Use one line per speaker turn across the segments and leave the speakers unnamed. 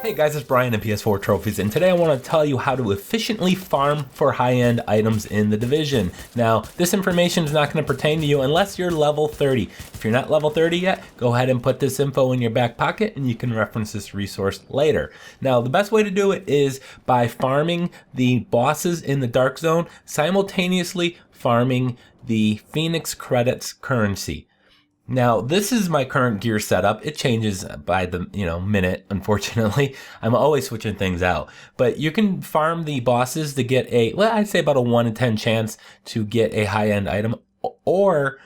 Hey guys, it's Brian at PS4 Trophies, and today I want to tell you how to efficiently farm for high-end items in the division. Now, this information is not going to pertain to you unless you're level 30. If you're not level 30 yet, go ahead and put this info in your back pocket and you can reference this resource later. Now, the best way to do it is by farming the bosses in the Dark Zone, simultaneously farming the Phoenix credits currency. Now, this is my current gear setup. It changes by the minute, unfortunately. I'm always switching things out. But you can farm the bosses to get I'd say about a 1 in 10 chance to get a high-end item, or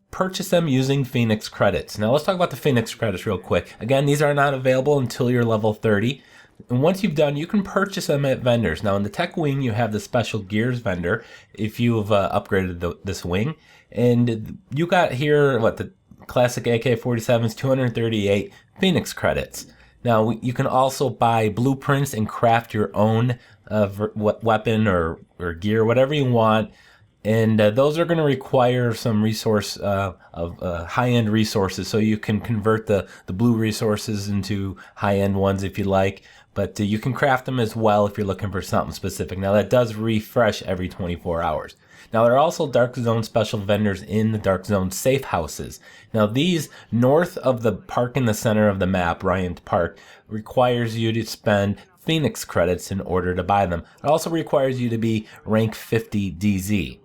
purchase them using Phoenix credits. Now, let's talk about the Phoenix credits real quick. Again, these are not available until you're level 30. And once you've done, you can purchase them at vendors. Now, in the tech wing, you have the special gears vendor if you've upgraded this wing. And you got here, the classic AK-47's 238 Phoenix credits. Now, you can also buy blueprints and craft your own weapon or gear, whatever you want. And those are going to require some resource of high-end resources, so you can convert the blue resources into high-end ones if you like. But you can craft them as well if you're looking for something specific. Now, that does refresh every 24 hours. Now, there are also Dark Zone special vendors in the Dark Zone safe houses. Now, these north of the park in the center of the map, Bryant Park, requires you to spend Phoenix credits in order to buy them. It also requires you to be rank 50 DZ.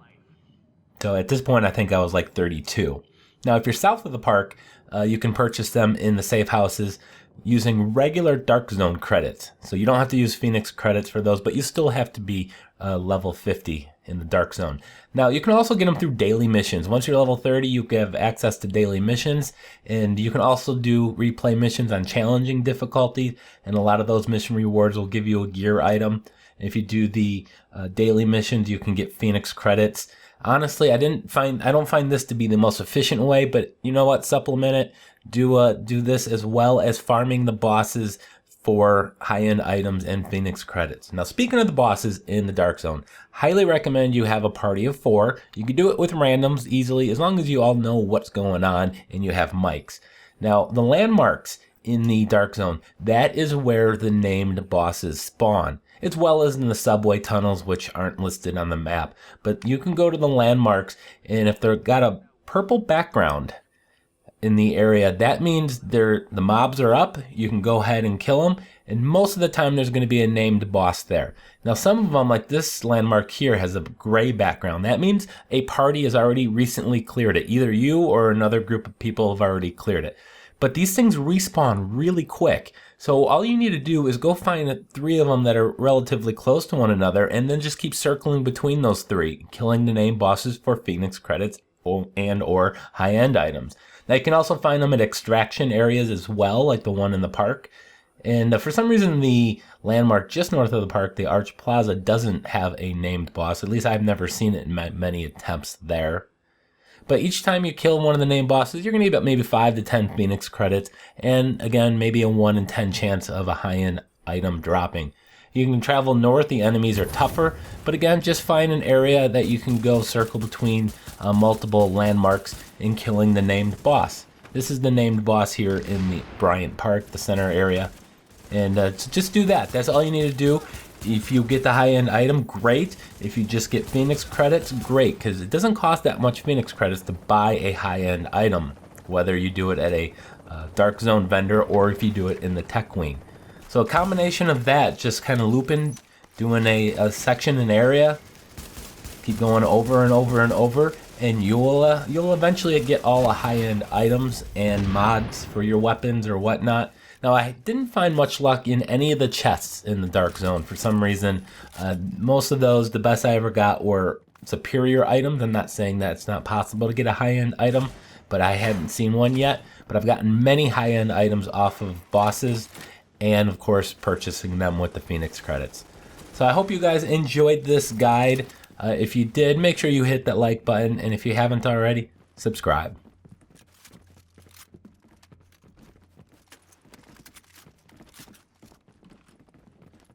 So at this point, I think I was like 32. Now, if you're south of the park, you can purchase them in the safe houses using regular Dark Zone credits. So you don't have to use Phoenix credits for those, but you still have to be level 50 in the Dark Zone. Now, you can also get them through daily missions. Once you're level 30, you have access to daily missions, and you can also do replay missions on challenging difficulty, and a lot of those mission rewards will give you a gear item. If you do the daily missions, you can get Phoenix credits. Honestly, I don't find this to be the most efficient way, but you know what? Supplement it. Do this as well as farming the bosses for high-end items and Phoenix credits. Now, speaking of the bosses in the Dark Zone, highly recommend you have a party of 4. You can do it with randoms easily as long as you all know what's going on and you have mics. Now, the landmarks in the Dark Zone, that is where the named bosses spawn, as well as in the subway tunnels, which aren't listed on the map. But you can go to the landmarks, and if they've got a purple background in the area, that means the mobs are up. You can go ahead and kill them, and most of the time there's going to be a named boss there. Now, some of them, like this landmark here, has a gray background. That means a party has already recently cleared it. Either you or another group of people have already cleared it. But these things respawn really quick. So all you need to do is go find 3 of them that are relatively close to one another, and then just keep circling between those 3, killing the named bosses for Phoenix credits and or high-end items. Now, you can also find them at extraction areas as well, like the one in the park. And for some reason, the landmark just north of the park, the Arch Plaza, doesn't have a named boss. At least I've never seen it in many attempts there. But each time you kill one of the named bosses, you're going to get about maybe 5 to 10 Phoenix credits. And again, maybe a 1 in 10 chance of a high-end item dropping. You can travel north, the enemies are tougher, but again, just find an area that you can go circle between multiple landmarks in killing the named boss. This is the named boss here in the Bryant Park, the center area. And just do that. That's all you need to do. If you get the high-end item, great. If you just get Phoenix credits, great, because it doesn't cost that much Phoenix credits to buy a high-end item, whether you do it at a Dark Zone vendor or if you do it in the tech wing. So a combination of that, just kind of looping, doing a section, an area, keep going over and over and over, and you'll eventually get all the high-end items and mods for your weapons or whatnot. Now, I didn't find much luck in any of the chests in the Dark Zone for some reason. Most of those, the best I ever got were superior items. I'm not saying that it's not possible to get a high-end item, but I hadn't seen one yet. But I've gotten many high-end items off of bosses, and of course purchasing them with the Phoenix credits. So I hope you guys enjoyed this guide. If you did, make sure you hit that like button, and if you haven't already, subscribe.